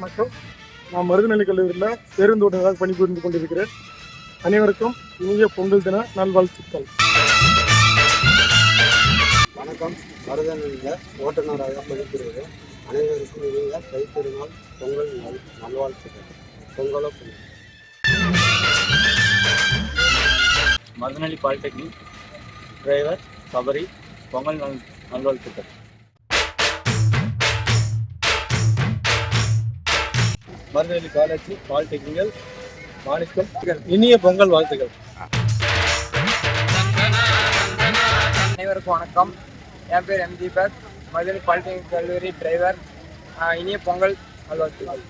வணக்கம். நான் மருதநெல்லி கல்லூரியில் பேருந்து ஓட்டுநராக பணிபுரிந்து கொண்டிருக்கிறேன். அனைவருக்கும் இனிய பொங்கல் தின நல்வாழ்த்துக்கள். வணக்கம். மருதநெல்லியில் ஓட்டுநராக பணிபுரிகிறேன். அனைவருக்கும் இனிய தைத்திருநாள் பொங்கல் நல்வாழ்த்துக்கள். பொங்கலோ பொங்கல். மருதநெல்லி பாலிடெக்னிக் டிரைவர் சபரி பொங்கல் நல்வாழ்த்துக்கள். மருதநெல்லி காலேஜ் பாலிடெக்னிக்கல் மாணிக்கம் இனிய பொங்கல் வாழ்த்துக்கள். அனைவருக்கும் வணக்கம். என் பேர் எம் தீபக், மருதநெல்லி பாலிடெக்னிக் கல்லூரி டிரைவர். இனிய பொங்கல் நல்வாழ்த்துக்கள்.